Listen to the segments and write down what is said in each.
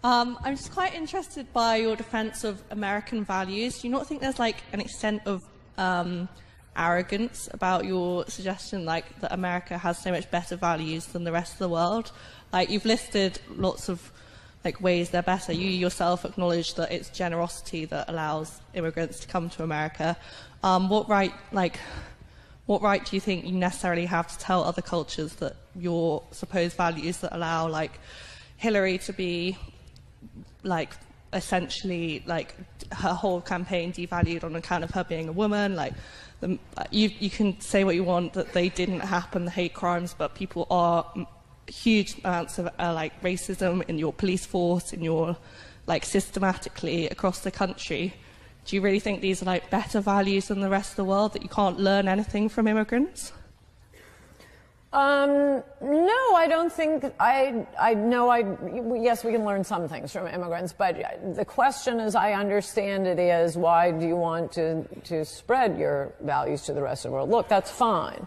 I'm just quite interested by your defense of American values. Do you not think there's like an extent of arrogance about your suggestion, like that America has so much better values than the rest of the world? Like, you've listed lots of like ways they're better. You yourself acknowledge that it's generosity that allows immigrants to come to America. What right do you think you necessarily have to tell other cultures that your supposed values that allow like Hillary to be like essentially like her whole campaign devalued on account of her being a woman? Like, you can say what you want that they didn't happen, the hate crimes, but people are huge amounts of like racism in your police force, in your like systematically across the country. Do you really think these are like better values than the rest of the world, that you can't learn anything from immigrants? No, I don't think, yes, we can learn some things from immigrants, but the question, as I understand it, is why do you want to spread your values to the rest of the world? Look, that's fine.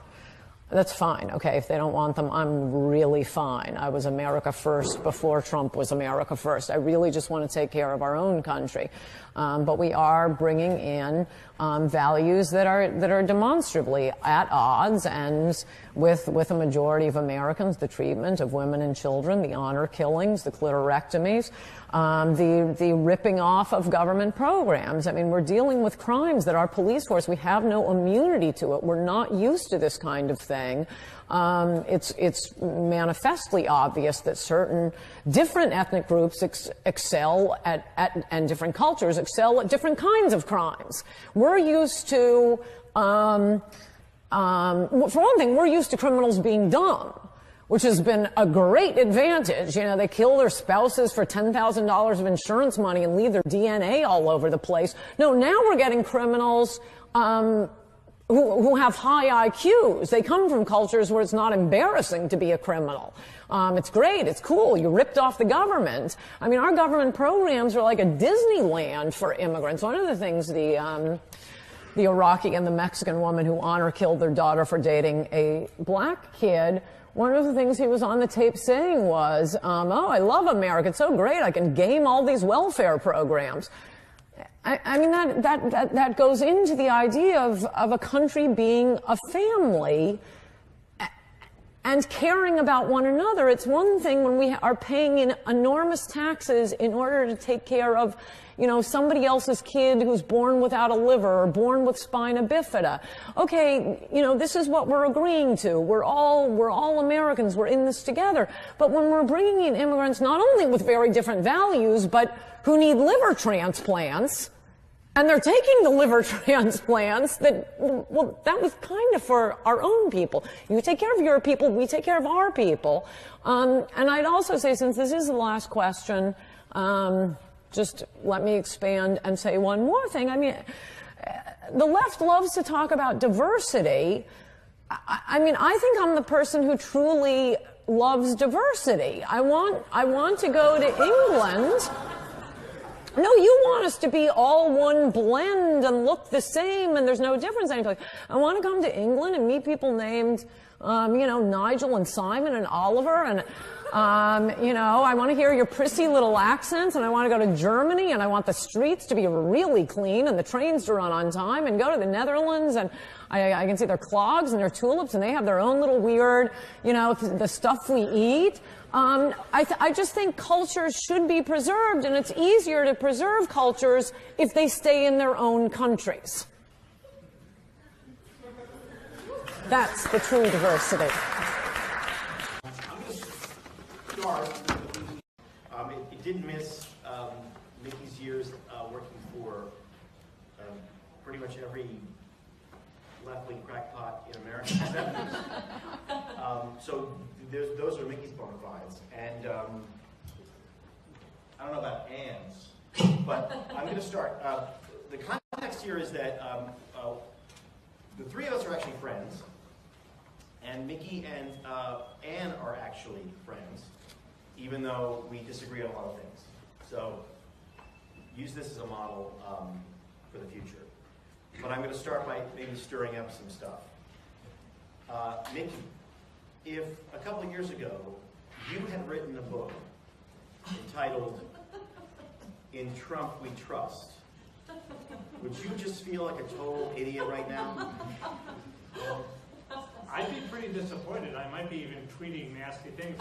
That's fine, okay, if they don't want them, I'm really fine. I was America first before Trump was America first. I really just want to take care of our own country. But we are bringing in values that are demonstrably at odds and with a majority of Americans, the treatment of women and children, the honor killings, the clitorectomies, the ripping off of government programs. I mean, we're dealing with crimes that our police force, we have no immunity to it. We're not used to this kind of thing. It's manifestly obvious that certain different ethnic groups excel and different cultures excel at different kinds of crimes. We're used to, for one thing, we're used to criminals being dumb, which has been a great advantage. You know, they kill their spouses for $10,000 of insurance money and leave their DNA all over the place. No, now we're getting criminals who have high IQs. They come from cultures where it's not embarrassing to be a criminal. It's great. It's cool. You ripped off the government. I mean, our government programs are like a Disneyland for immigrants. One of the things the Iraqi and the Mexican woman who honor killed their daughter for dating a black kid, one of the things he was on the tape saying was, oh, I love America. It's so great. I can game all these welfare programs. I mean, that goes into the idea of a country being a family and caring about one another. It's one thing when we are paying in enormous taxes in order to take care of, you know, somebody else's kid who's born without a liver or born with spina bifida. Okay, you know, this is what we're agreeing to. We're all Americans. We're in this together. But when we're bringing in immigrants not only with very different values, but who need liver transplants, and they're taking the liver transplants that was kind of for our own people. You take care of your people, we take care of our people. And I'd also say, since this is the last question, just let me expand and say one more thing. I mean, the left loves to talk about diversity. I mean, I think I'm the person who truly loves diversity. I want to go to England. No, you want us to be all one blend and look the same and there's no difference. I want to come to England and meet people named, you know, Nigel and Simon and Oliver, and, you know, I want to hear your prissy little accents, and I want to go to Germany, and I want the streets to be really clean and the trains to run on time, and go to the Netherlands, and I can see their clogs and their tulips, and they have their own little weird, you know, the stuff we eat. I just think cultures should be preserved, and it's easier to preserve cultures if they stay in their own countries. That's the true diversity. I'm going to start. It didn't miss Mickey's years working for pretty much every left-wing crackpot in America. So those are Mickey's bona fides. And I don't know about Anne's, but I'm going to start. The context here is that the three of us are actually friends, and Mickey and Anne are actually friends, even though we disagree on a lot of things. So use this as a model for the future. But I'm going to start by maybe stirring up some stuff. Mickey, if a couple of years ago you had written a book entitled, "In Trump We Trust." Would you just feel like a total idiot right now? I'd be pretty disappointed. I might be even tweeting nasty things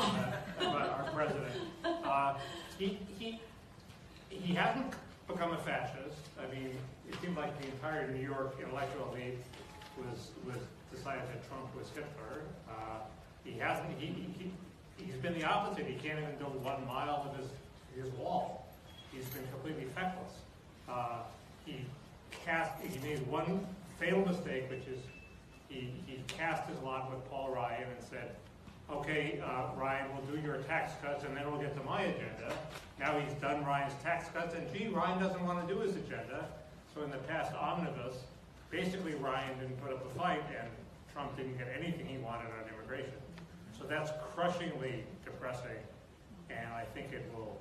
about our president. He hasn't become a fascist. I mean, it seemed like the entire New York intellectual elite was decided that Trump was Hitler. He hasn't. He's been the opposite. He can't even build 1 mile of his wall. He's been completely feckless. He made one fatal mistake, which is he cast his lot with Paul Ryan and said, "Okay, Ryan, we'll do your tax cuts and then we'll get to my agenda." Now he's done Ryan's tax cuts, and Ryan doesn't want to do his agenda. So in the past omnibus, basically Ryan didn't put up a fight, and Trump didn't get anything he wanted on immigration. So that's crushingly depressing, and I think it will.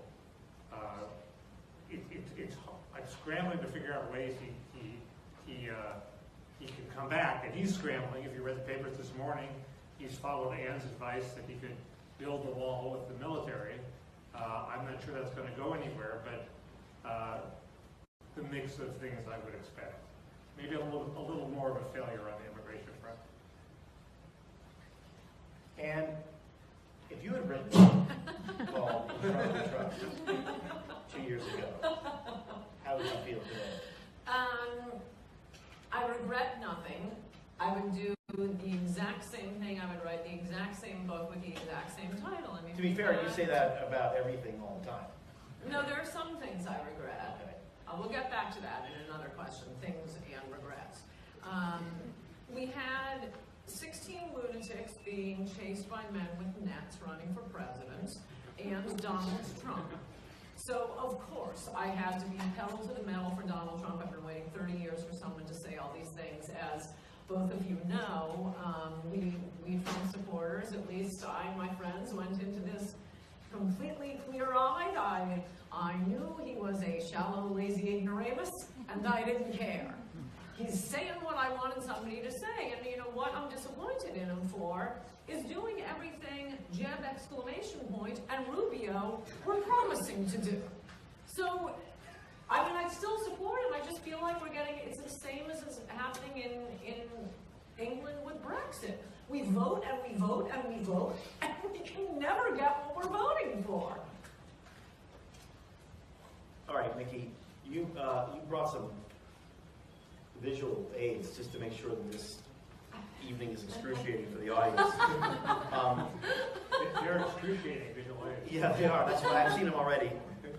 I'm scrambling to figure out ways he can come back, and he's scrambling. If you read the papers this morning, he's followed Ann's advice that he could build the wall with the military. I'm not sure that's going to go anywhere, but the mix of things I would expect. Maybe a little more of a failure on the immigration front. And if you had written something called "In Trump We Trust" 2 years ago, how would you feel today? I regret nothing. I would do the exact same thing. I would write the exact same book with the exact same title. I mean, To be fair, you say that about everything all the time. No, there are some things I regret. Okay. We'll get back to that in another question, things and regrets. We had 16 lunatics being chased by men with nets running for president, and Donald Trump. So, of course, I had to be pedal to the metal for Donald Trump. I've been waiting 30 years for someone to say all these things. As both of you know, we Trump supporters, at least I and my friends, went into this completely clear-eyed. I knew he was a shallow, lazy ignoramus, and I didn't care. He's saying what I wanted somebody to say, and you know what I'm disappointed in him for is doing everything Jeb exclamation point and Rubio were promising to do. So, I mean, I still support him. I just feel like it's the same as is happening in England with Brexit. We vote and we vote and we vote, and we can never get what we're voting for. All right, Mickey, you brought some visual aids just to make sure that this evening is excruciating for the audience. They're excruciating visual aids. Yeah, they are. That's why I've seen them already.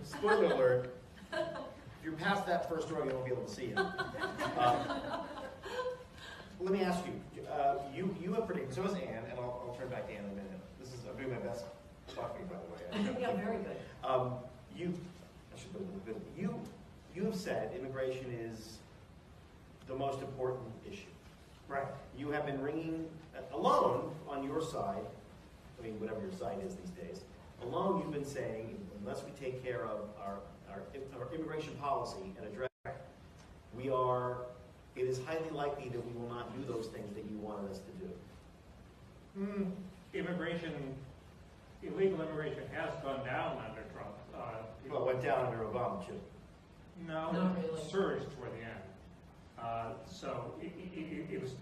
Spoiler alert. If you're past that first row, you won't be able to see it. Let me ask you. You have predicted, so is Ann, and I'll turn back to Ann in a minute. I'm doing my best talking, by the way. Yeah, very good. I should go a little bit. You have said immigration is the most important issue. Right. You have been ringing, alone on your side, I mean, whatever your side is these days, alone you've been saying, unless we take care of our immigration policy and address it is highly likely that we will not do those things that you wanted us to do. Illegal immigration has gone down under Trump. Well, it went down under Obama, too. No, Not it really. surged toward the end. So it was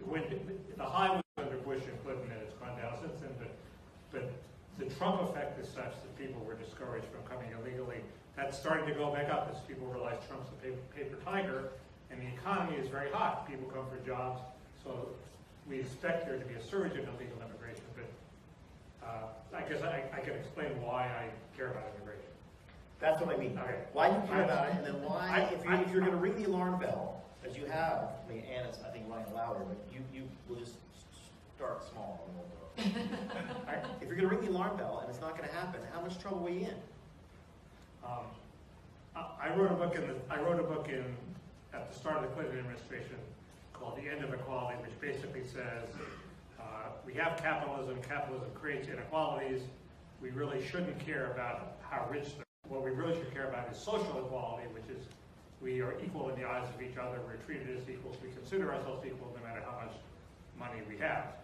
the high was under Bush and Clinton, and it's gone down since then. But the Trump effect is such that people were discouraged from coming illegally. That's starting to go back up as people realize Trump's a paper tiger, and the economy is very hot. People come for jobs, so we expect there to be a surge in illegal immigration. But I guess I can explain why I care about immigration. That's what I mean. Okay. Why do you care about it, and then why, if you're going to ring the alarm bell, as you have, I mean, Ann is, I think, running louder, but you will just start small and we'll go. All right. If you're going to ring the alarm bell and it's not going to happen, how much trouble are you in? I wrote a book at the start of the Clinton administration called "The End of Equality," which basically says we have capitalism. Capitalism creates inequalities. We really shouldn't care about how rich they're. What we really should care about is social equality, which is we are equal in the eyes of each other. We're treated as equals. We consider ourselves equal no matter how much money we have.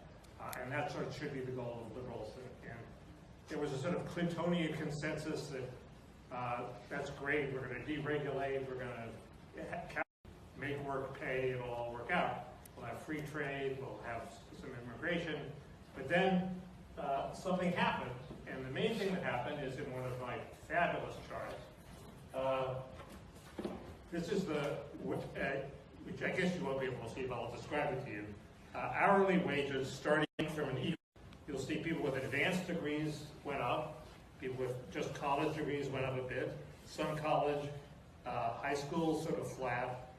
And that sort of should be the goal of liberals. And there was a sort of Clintonian consensus that That's great. We're going to deregulate. We're going to make work pay. It'll all work out. We'll have free trade. We'll have some immigration. But then something happened. And the main thing that happened is in one of my fabulous charts. This is which I guess you won't be able to see, but I'll describe it to you. Hourly wages starting from an equal. You'll see people with advanced degrees went up. People with just college degrees went up a bit. Some college, high school sort of flat.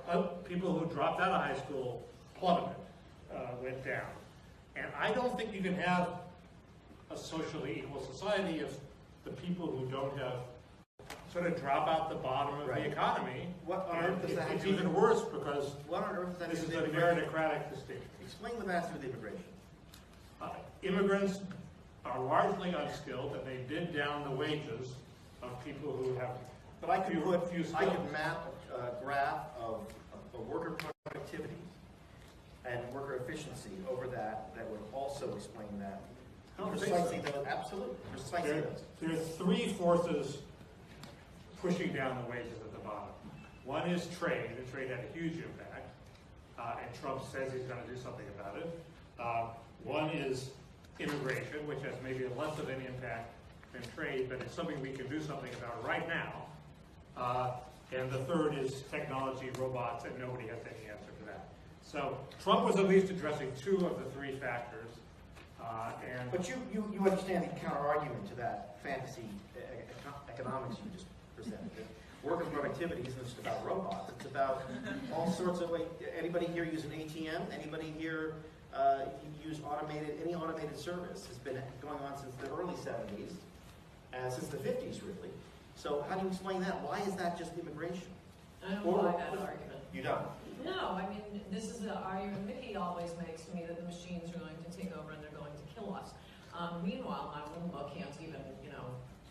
But people who dropped out of high school plummeted, went down. And I don't think you can have a socially equal society if the people who don't have sort of drop out the bottom of the economy. What on earth does that have It's to do even worse because what on earth does that this have is to a do with immigration? meritocratic distinction. Explain the master with immigration. Immigrants are largely unskilled, and they bid down the wages of people who have But I could few skills. I could map a graph of worker productivity and worker efficiency over that would also explain that. Precisely those, absolutely, precisely those. There are three forces pushing down the wages at the bottom. One is trade, and trade had a huge impact, and Trump says he's going to do something about it. One is immigration, which has maybe less of an impact than trade, but it's something we can do something about right now. And the third is technology, robots, and nobody has any answer for that. So Trump was at least addressing two of the three factors. But you understand the counter-argument to that fantasy economics you just presented. Worker productivity isn't just about robots. It's about all sorts of, anybody here use an ATM? Anybody here use any automated service? Has been going on since the early 70s, since the 50s, really. So how do you explain that? Why is that just immigration? I don't buy that argument. You don't? No, I mean, this is the argument Mickey always makes to me that the machines are going to take over and they're going to kill us. Meanwhile, my Roomba can't even,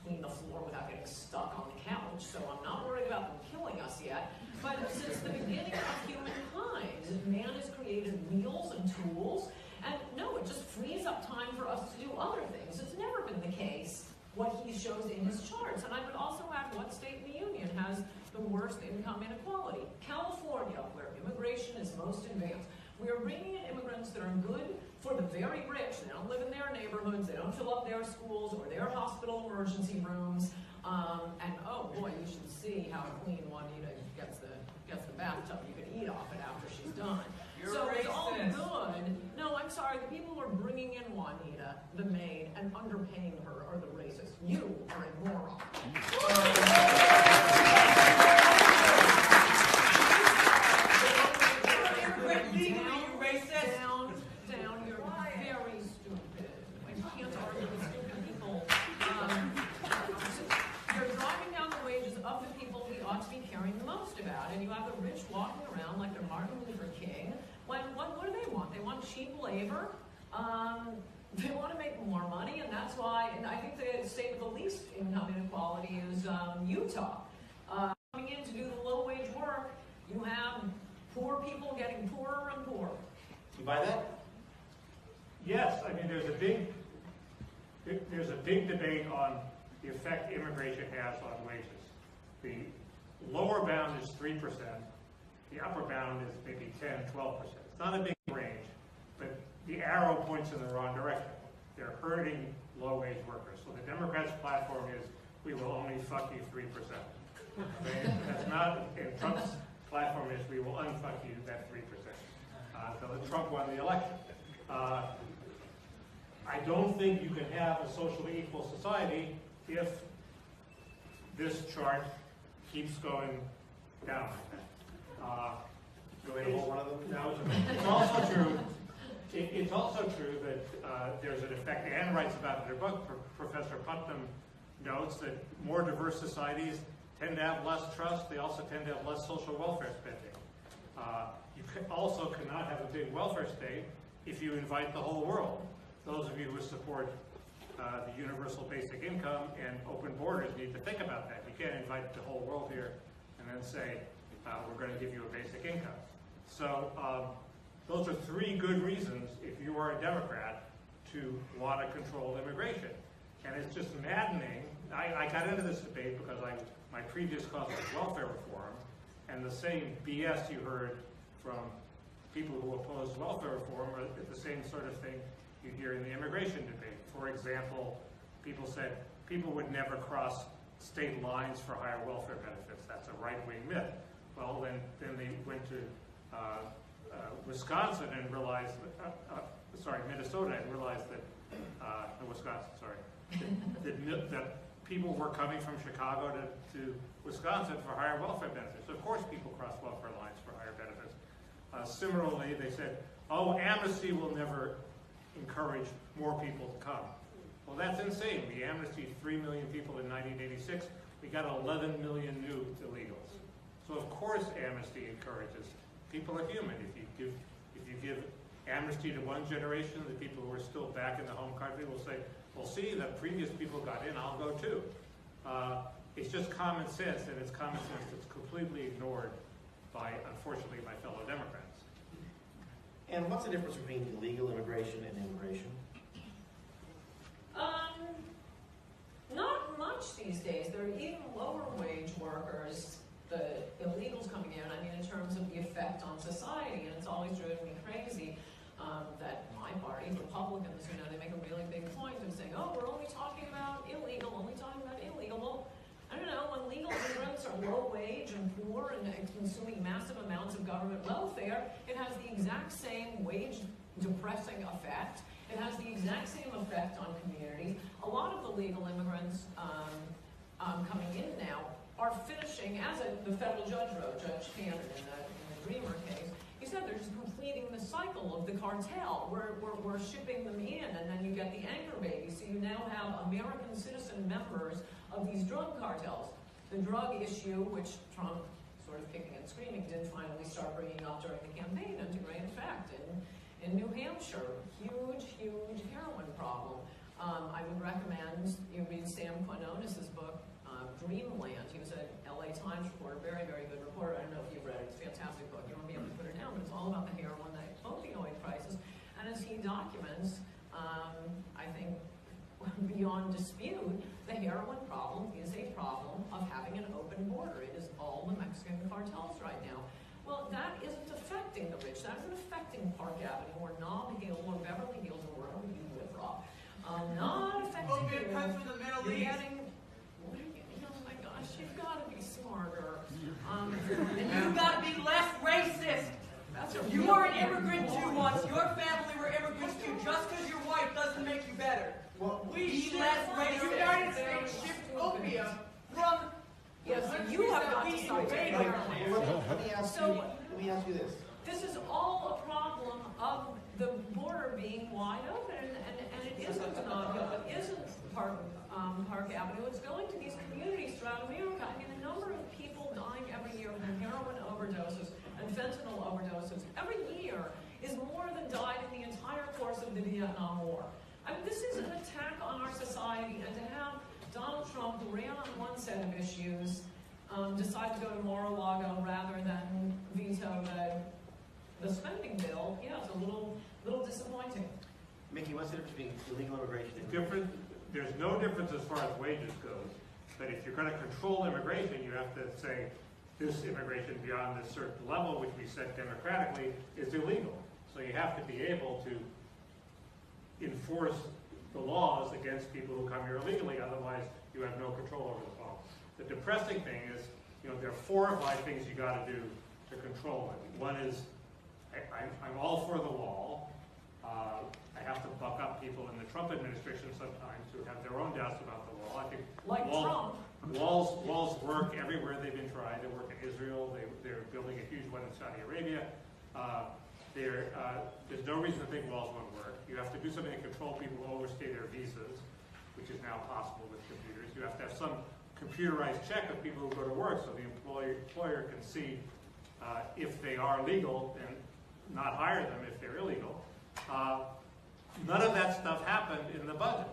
clean the floor without getting stuck on the couch, so I'm not worried about them killing us yet. But since the beginning of humankind, man has created wheels and tools, and no, it just frees up time for us to do other things. It's never been the case what he shows in his charts. And I would also add what state in the union has the worst income inequality. California, where immigration is most advanced. We are bringing in immigrants that are good for the very rich. They don't live in their neighborhoods. They don't fill up their schools or their hospital emergency rooms. And oh boy, you should see how Queen Juanita gets the bathtub. You can eat off it after she's done. So it's all good. No, I'm sorry. The people who are bringing in Juanita, the maid, and underpaying her are the racists. You are a moron. Down, you're very stupid. You can't argue with stupid people. You're driving down the wages of the people we ought to be caring the most about. And you have the rich walking around like they're Martin Luther King. What do they want? They want cheap labor. They want to make more money, and that's why, and I think the state with the least income inequality is Utah. Coming in to do the low-wage work, you have poor people getting poorer and poorer. You buy that? Yes, I mean there's a big debate on the effect immigration has on wages. The lower bound is 3%. The upper bound is maybe 10, 12%. It's not a big range, but the arrow points in the wrong direction. They're hurting low-wage workers. So the Democrats' platform is, we will only fuck you 3%. Okay? That's not, and Trump's platform is, we will unfuck you that 3%. So Trump won the election. I don't think you can have a socially equal society if this chart keeps going down. One of them? No, it's also true. It's also true that there's an effect. Anne writes about it in her book. Professor Putnam notes that more diverse societies tend to have less trust. They also tend to have less social welfare spending. You also cannot have a big welfare state if you invite the whole world. Those of you who support the universal basic income and open borders need to think about that. You can't invite the whole world here and then say, we're going to give you a basic income. So those are three good reasons, if you are a Democrat, to want to control immigration. And it's just maddening I got into this debate because my previous cause was welfare reform, and the same BS you heard from people who oppose welfare reform are the same sort of thing you hear in the immigration debate. For example, people said people would never cross state lines for higher welfare benefits. That's a right-wing myth. Well, then they went to Wisconsin and realized, Minnesota, and realized that, that people were coming from Chicago to Wisconsin for higher welfare benefits. Of course people cross welfare lines for higher benefits. Similarly, they said, oh, amnesty will never encourage more people to come. Well, that's insane. We amnestied 3 million people in 1986. We got 11 million new illegals. So of course amnesty encourages. People are human. If you give amnesty to one generation, the people who are still back in the home country will say, well, see, the previous people got in, I'll go too. It's just common sense, and it's common sense that's completely ignored by, unfortunately, my fellow Democrats. And what's the difference between illegal immigration and immigration? Not much these days. There are even lower wage workers, the illegals coming in, I mean, in terms of the effect on society, and it's always driven me crazy that my party, Republicans, they make a really big point of saying, oh, we're only talking about illegal, only talking about illegal. Well, I don't know, when legal immigrants are low wage and poor and consuming massive amounts of government welfare, it has the exact same wage depressing effect. It has the exact same effect on communities. A lot of the legal immigrants coming in now are finishing, as the federal judge wrote, Judge Cannon in the Dreamer case, he said they're just completing the cycle of the cartel. We're shipping them in, and then you get the anchor babies. So you now have American citizen members of these drug cartels. The drug issue, which Trump, sort of kicking and screaming, did finally start bringing up during the campaign, and to great effect in New Hampshire, huge heroin problem. I would recommend you read Sam Quinones's book, Dreamland. He was an LA Times reporter, very good reporter. I don't know if you've read it. It's a fantastic book. You won't be able to put it down, but it's all about the heroin, the opioid crisis. And as he documents, I think beyond dispute, the heroin problem is a problem of having an open border. It is all the Mexican cartels right now. Well, that isn't affecting the rich. That isn't affecting Park Avenue or Nob Hill or Beverly Hills or wherever you live, Rob. Not affecting you. Comes from the Middle East. Oh my gosh, you've got to be smarter. And you've got to be less racist. You are an immigrant too once. Your family were immigrants too. Just because you're white doesn't make you better. Well, Be less racist. The United States shipped opium from Yes, you have got to start taking our land. let me ask you this. This is all a problem of the border being wide open, and it isn't Nob Hill, it isn't Park Avenue. It's going to these communities throughout America. I mean, the number of people dying every year from heroin overdoses and fentanyl overdoses every year is more than died in the entire course of the Vietnam War. I mean, this is an attack on our society, and to have Donald Trump, who ran on one set of issues, decide to go to Mar-a-Lago rather than veto the spending bill, yeah, it's a little disappointing. Mickey, what's the difference between illegal immigration and There's no difference as far as wages goes, but if you're going to control immigration, you have to say this immigration beyond this certain level, which we set democratically, is illegal. So you have to be able to enforce the laws against people who come here illegally, otherwise you have no control over the problem. The depressing thing is, there are 4 or 5 things you got to do to control it. One is, I'm all for the wall. I have to buck up people in the Trump administration sometimes who have their own doubts about the wall. I think like Trump. Walls work everywhere they've been tried. They work in Israel. They're building a huge one in Saudi Arabia. There's no reason to think walls won't work. You have to do something to control people who overstay their visas, which is now possible with computers. You have to have some computerized check of people who go to work so the employer can see if they are legal and not hire them if they're illegal. None of that stuff happened in the budget.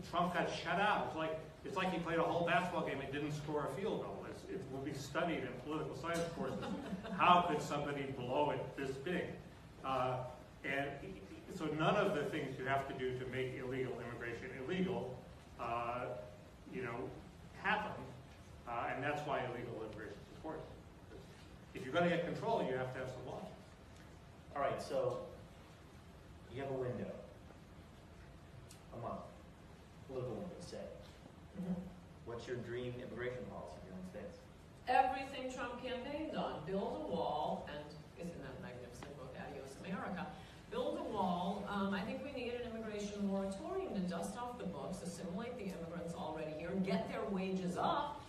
Trump got shut out. It's like he played a whole basketball game and didn't score a field goal. It will be studied in political science courses. How could somebody blow it this big? And so none of the things you have to do to make illegal immigration illegal happen, and that's why illegal immigration is important. If you're going to get control, you have to have some law. All right, so you have a window, a month, political window, say. What's your dream immigration policy in the United States? Everything Trump campaigned on. Build a wall, and isn't that magnificent book, Adios America? Build a wall. I think we need an immigration moratorium to dust off the books, assimilate the immigrants already here, get their wages up.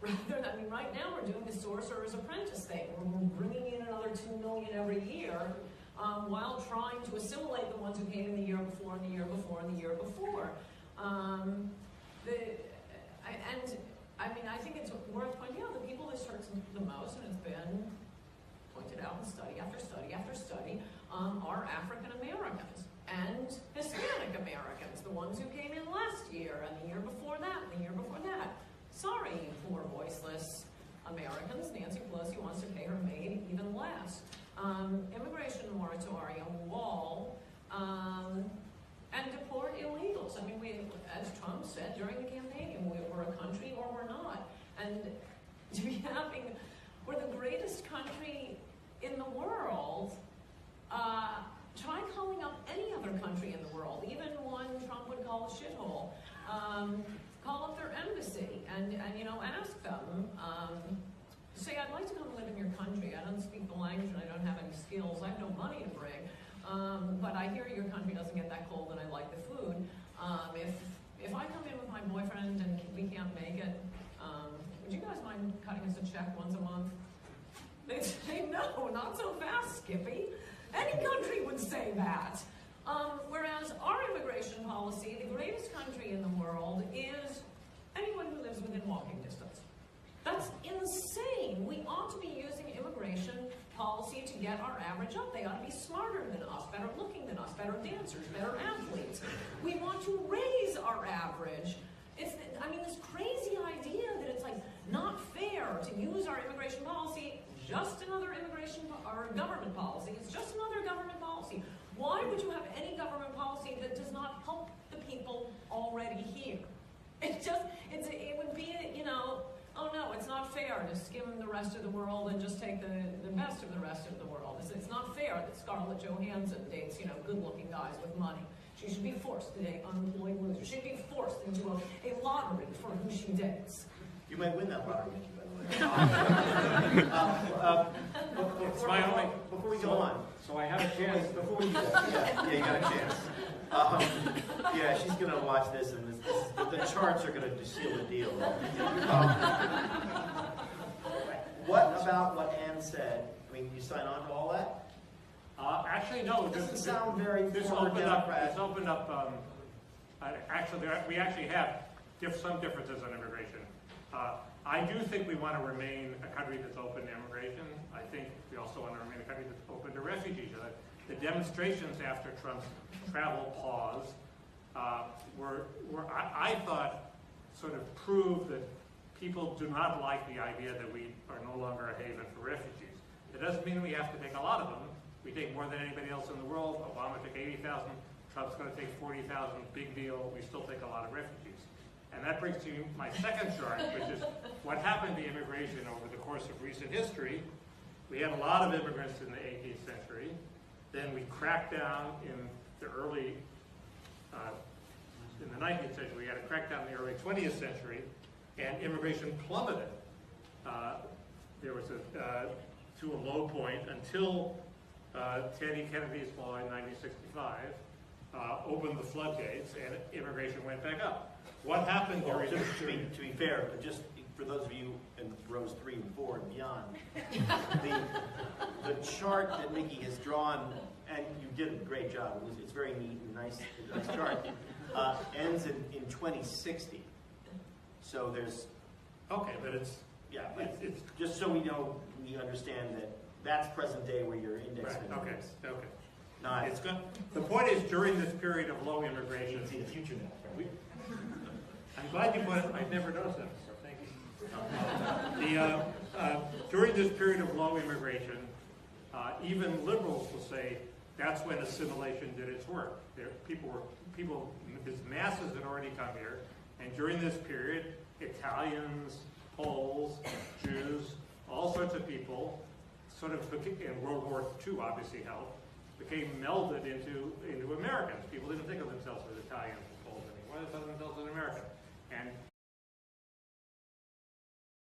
Rather than, right now we're doing the sorcerer's apprentice thing. We're bringing in another 2 million every year while trying to assimilate the ones who came in the year before and the year before and the year before. I think it's worth pointing out the people this hurts the most, and it's been pointed out in study after study after study, are African Americans and Hispanic Americans, the ones who came in last year and the year before that and the year before that. Sorry, you poor voiceless Americans. Nancy Pelosi wants to pay her maid even less. Immigration moratorium, wall, and deport illegals. I mean, as Trump said during the campaign, we're a country or we're not. And to be we're the greatest country in the world. Try calling up any other country in the world, even one Trump would call a shithole. Call up their embassy and ask them. Say, I'd like to come live in your country. I don't speak the language and I don't have any skills. I have no money to bring. But I hear your country doesn't get that cold and I like the food. If I come in with my boyfriend and we can't make it, would you guys mind cutting us a check once a month? They'd say, no, not so fast, Skippy. Any country would say that. Whereas our immigration policy, the greatest country in the world, is anyone who lives within walking distance. That's insane. We ought to be using immigration policy to get our average up. They ought to be smarter than us, better looking than us, better dancers, better athletes. We want to raise our average. This crazy idea that it's not fair to use our immigration policy, just another immigration or government policy. It's just another government policy. Why would you have any government policy that does not help the people already here? It would be, oh no, it's not fair to skim the rest of the world and just take the best of the rest of the world. It's not fair that Scarlett Johansson dates, good-looking guys with money. She should be forced to date unemployed losers. She should be forced into a lottery for who she dates. You might win that lottery, Mickey, by the way. Before we go on. So I have a chance. Before we do that, yeah, you got a chance. Yeah, she's going to watch this, and the charts are going to seal the deal. What about what Ann said? You sign on to all that? Actually, no. It doesn't sound very This opened up. We actually have some differences on immigration. I do think we want to remain a country that's open to immigration. I think we also want to remain a country that's open to refugees. The demonstrations after Trump's travel pause I thought, sort of proved that people do not like the idea that we are no longer a haven for refugees. It doesn't mean we have to take a lot of them. We take more than anybody else in the world. Obama took 80,000. Trump's going to take 40,000. Big deal. We still take a lot of refugees. And that brings to you my second chart, which is what happened to immigration over the course of recent history. We had a lot of immigrants in the 18th century. Then we cracked down in the 19th century. We had a crackdown in the early 20th century, and immigration plummeted. There was to a low point until Teddy Kennedy's law in 1965 opened the floodgates, and immigration went back up. What happened during this period? To be fair, just for those of you in rows 3 and 4 and beyond, the chart that Mickey has drawn, and you did a great job. It's very neat and nice chart. Ends in 2060. So there's okay, but it's just so we understand that that's present day where your index. Right. Okay. Okay. Not it's good. The point is, during this period of low immigration, you can see the future now. Right? I'm glad you put it. I've never noticed that before. Thank you. During this period of low immigration, even liberals will say that's when assimilation did its work. Masses had already come here, And during this period, Italians, Poles, Jews, all sorts of people, sort of became, and World War II obviously helped, became melded into Americans. People didn't think of themselves as Italians